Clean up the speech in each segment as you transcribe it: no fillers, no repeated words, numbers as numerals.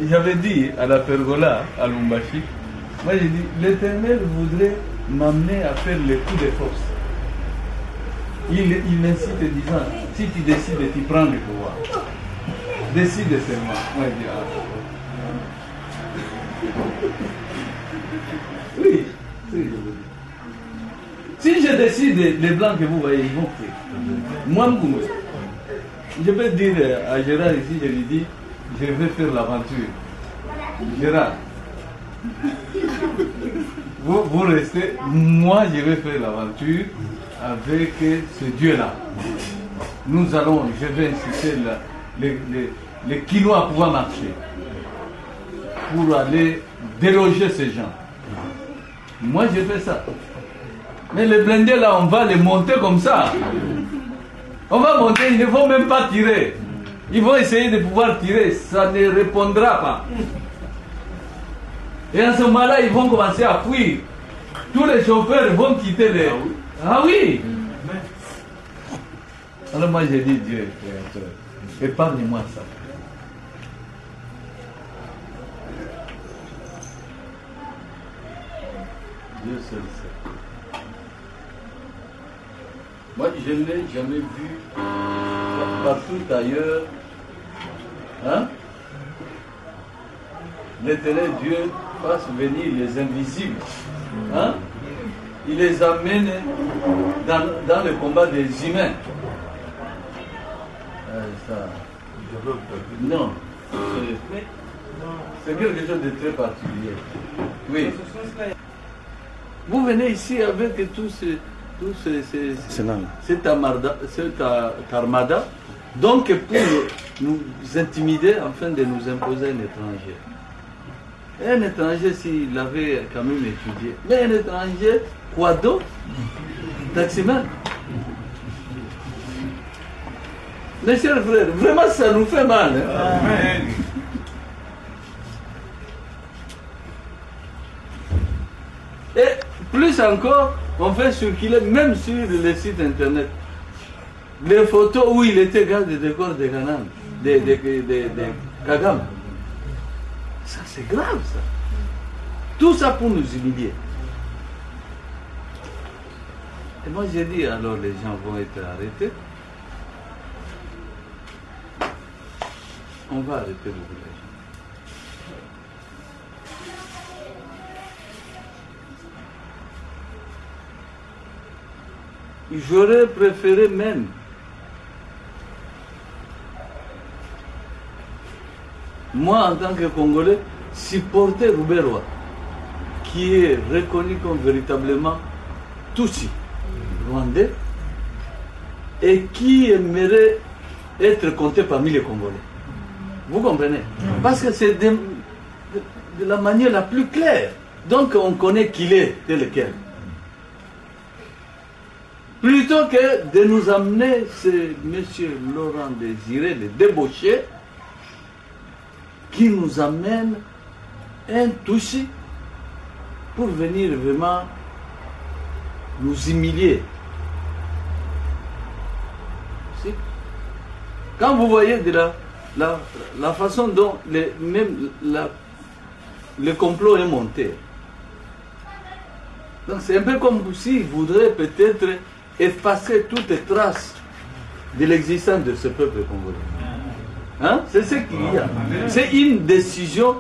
j'avais dit à la pergola, à Lumbashi, moi j'ai dit, l'Éternel voudrait m'amener à faire les coups de force. Il m'incite disant, si tu décides, tu prends le pouvoir. Décide seulement. Moi je dis, oui, je vous dis. Si je décide, les blancs que vous voyez, ils vont faire. Moi, je peux dire à Gérard ici, je lui dis, je vais faire l'aventure. Gérard, vous restez, moi je vais faire l'aventure avec ce Dieu-là. Nous allons, je vais inciter les kilos à pouvoir marcher pour aller déloger ces gens. Moi je fais ça. Mais les blindés là, on va les monter comme ça. On va monter, ils ne vont même pas tirer. Ils vont essayer de pouvoir tirer, ça ne répondra pas. Et en ce moment-là, ils vont commencer à fuir. Tous les chauffeurs vont quitter les... Ah oui. Alors moi j'ai dit, Dieu, créateur, épargne-moi ça. Dieu seul sait. Moi je ne l'ai jamais vu partout ailleurs. Hein? L'Éternel Dieu fasse venir les invisibles. Hein? Il les amène dans le combat des humains. Ça. Non. C'est quelque chose de très particulier. Oui. Vous venez ici avec cette armada, donc pour nous intimider afin de nous imposer un étranger. Un étranger, s'il avait quand même étudié, mais un étranger, quoi d'autre? Taximan. Mes chers frères, vraiment ça nous fait mal. Hein? Amen. Et plus encore, on fait circuler, même sur le site internet, les photos où il était garde de corps de Canaan, de Kagame. Ça c'est grave ça. Tout ça pour nous humilier. Et moi j'ai dit alors les gens vont être arrêtés. On va arrêter le village. J'aurais préféré même moi en tant que Congolais supporter Rouberois qui est reconnu comme véritablement Tutsi, Rwandais, et qui aimerait être compté parmi les Congolais. Vous comprenez? Parce que c'est de la manière la plus claire. Donc on connaît qui il est, tel quel. Plutôt que de nous amener ce monsieur Laurent Désiré, le débauché, qui nous amène un touché pour venir vraiment nous humilier. Quand vous voyez de la façon dont le complot est monté, donc c'est un peu comme s'il voudrait peut-être effacer toute trace de l'existence de ce peuple congolais. Hein? C'est ce qu'il y a. C'est une décision.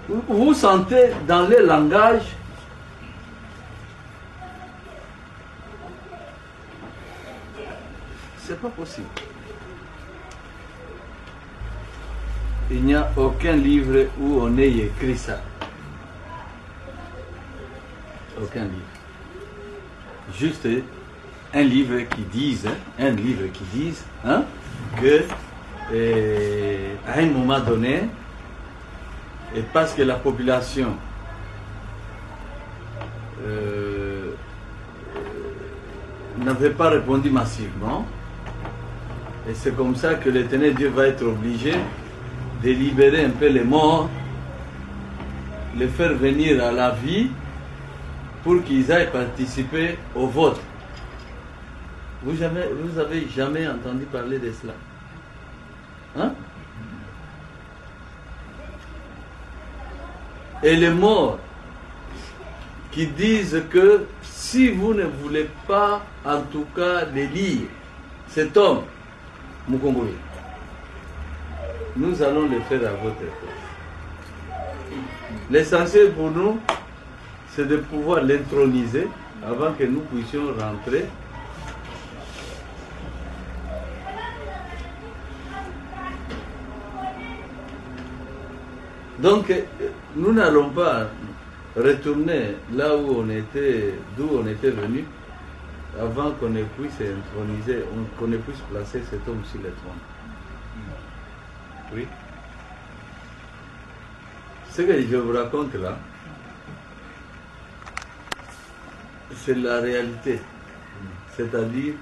Vous sentez dans les langages c'est pas possible. Il n'y a aucun livre où on ait écrit ça. Aucun livre. Juste un livre qui dise, hein, que à un moment donné, et parce que la population n'avait pas répondu massivement, et c'est comme ça que l'Éternel Dieu va être obligé de libérer un peu les morts, les faire venir à la vie pour qu'ils aillent participer au vote. Vous avez jamais entendu parler de cela? Hein? et les morts qui disent que si vous ne voulez pas, en tout cas, l'élire, cet homme, Mukongoli, nous allons le faire à votre place. L'essentiel pour nous, c'est de pouvoir l'introniser avant que nous puissions rentrer. Donc, nous n'allons pas retourner là où on était, d'où on était venu, avant qu'on ne puisse introniser, qu'on ne puisse placer cet homme sur le trône. Oui. Ce que je vous raconte là, c'est la réalité, c'est-à-dire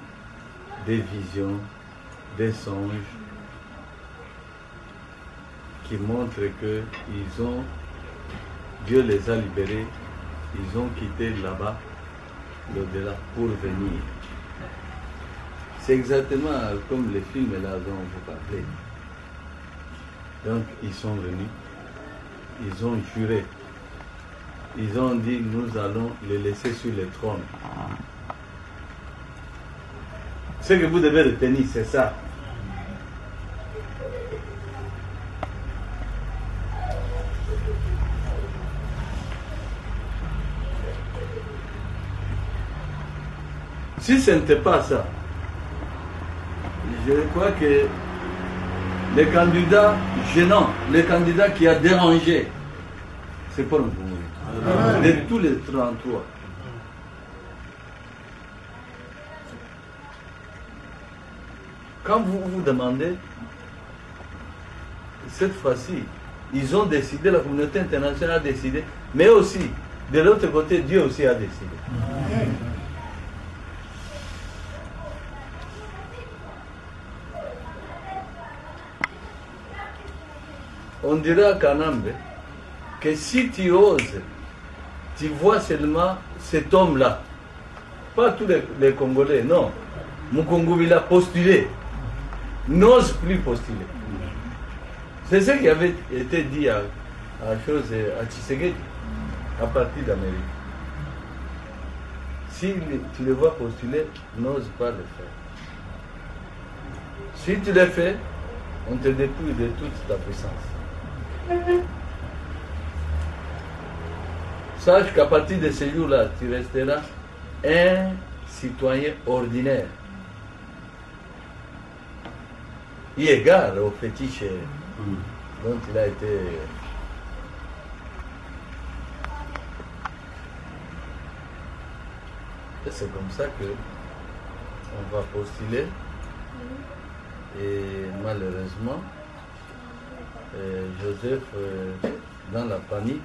des visions, des songes qui montrent que Dieu les a libérés, ils ont quitté là-bas, l'au-delà, pour venir. C'est exactement comme les films là dont vous parlez. Donc ils sont venus, ils ont juré, ils ont dit nous allons les laisser sur le trône. Ce que vous devez retenir, c'est ça. Si ce n'était pas ça, je crois que le candidat gênant, le candidat qui a dérangé, c'est Paul Nkoungou. De tous les 33. Quand vous vous demandez, cette fois-ci, ils ont décidé, la communauté internationale a décidé, mais aussi, de l'autre côté, Dieu aussi a décidé. On dira à Kanambe que si tu oses, tu vois seulement cet homme-là, pas tous les Congolais, non. Mukongou, il a postulé, n'ose plus postuler. C'est ce qui avait été dit à Tshisekedi, à partir d'Amérique. Si tu le vois postuler, n'ose pas le faire. Si tu le fais, on te dépouille de toute ta puissance. Sache qu'à partir de ce jour-là, tu resteras un citoyen ordinaire, eu égard au fétiche dont il a été. Et c'est comme ça que on va postuler, et malheureusement, Joseph, dans la panique,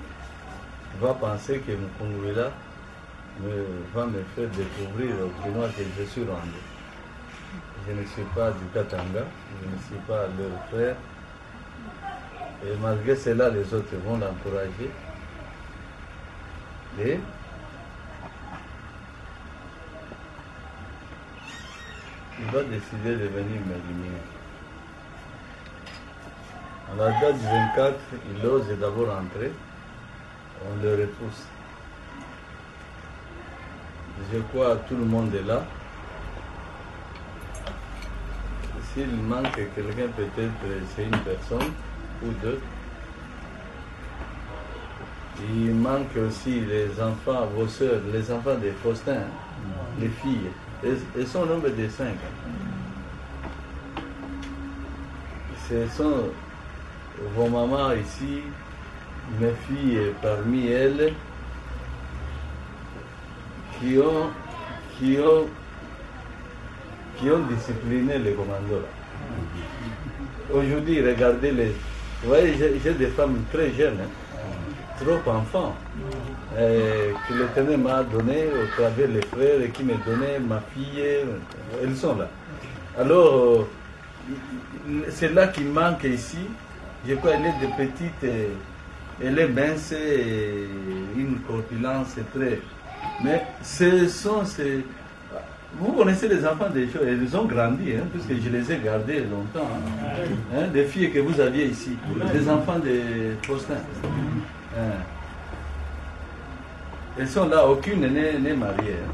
va penser que Mukongou va me faire découvrir au tournoi que je suis rendu. Je ne suis pas du Katanga, je ne suis pas leur frère. Et malgré cela, les autres vont l'encourager. Et il va décider de venir m'éliminer. À la date du 24, il ose d'abord entrer, on le repousse. Je crois que tout le monde est là. S'il manque quelqu'un, peut-être c'est une personne ou deux. Il manque aussi les enfants, vos soeurs, les enfants de Faustin, les filles. Elles sont au nombre de 5. Ce sont vos mamans ici, mes filles parmi elles, qui ont discipliné les commandos. Aujourd'hui, regardez les. Vous voyez, j'ai des femmes très jeunes, trop enfants, que l'Éternel m'a donné au travers les frères et qui me donnaient ma fille. Elles sont là. Alors, c'est là qui manque ici. Je crois qu'elle est de petite, elle est mince, et une corpulence très. Mais ce sont ces. Vous connaissez les enfants des choses, ils ont grandi, hein, puisque je les ai gardés longtemps. Hein, des filles que vous aviez ici, des enfants de Faustin. Hein. Elles sont là, aucune n'est mariée. Hein.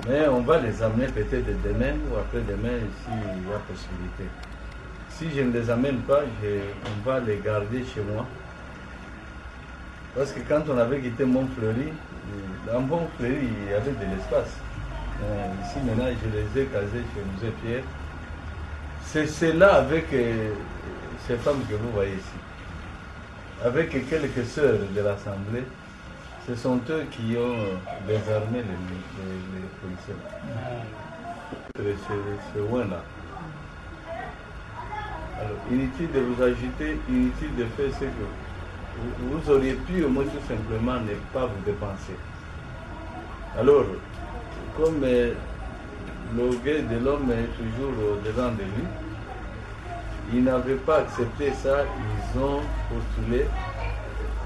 Mais on va les amener peut-être demain ou après-demain s'il y a possibilité. Si je ne les amène pas, on va les garder chez moi. Parce que quand on avait quitté Montfleury, dans Montfleury, il y avait de l'espace. Ici maintenant, je les ai casés chez Musée Pierre. C'est là avec ces femmes que vous voyez ici. Avec quelques sœurs de l'Assemblée, ce sont eux qui ont désarmé les policiers. Ce loin-là. Alors, inutile de vous agiter, inutile de faire ce que vous auriez pu au moins tout simplement ne pas vous dépenser. Alors, comme l'orgueil de l'homme est toujours au-devant de lui, ils n'avaient pas accepté ça, ils ont postulé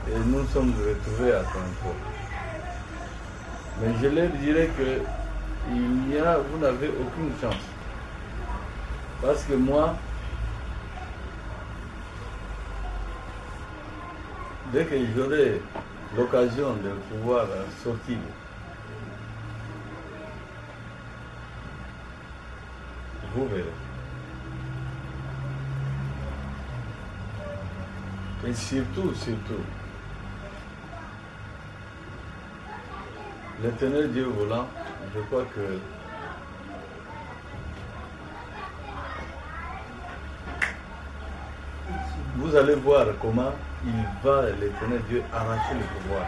et nous sommes retrouvés à Francfort. Mais je leur dirais que vous n'avez aucune chance. Parce que moi, dès que j'aurai l'occasion de pouvoir sortir, vous verrez. Et surtout, l'Éternel Dieu volant, je crois que vous allez voir comment il va, l'Éternel Dieu, arracher le pouvoir.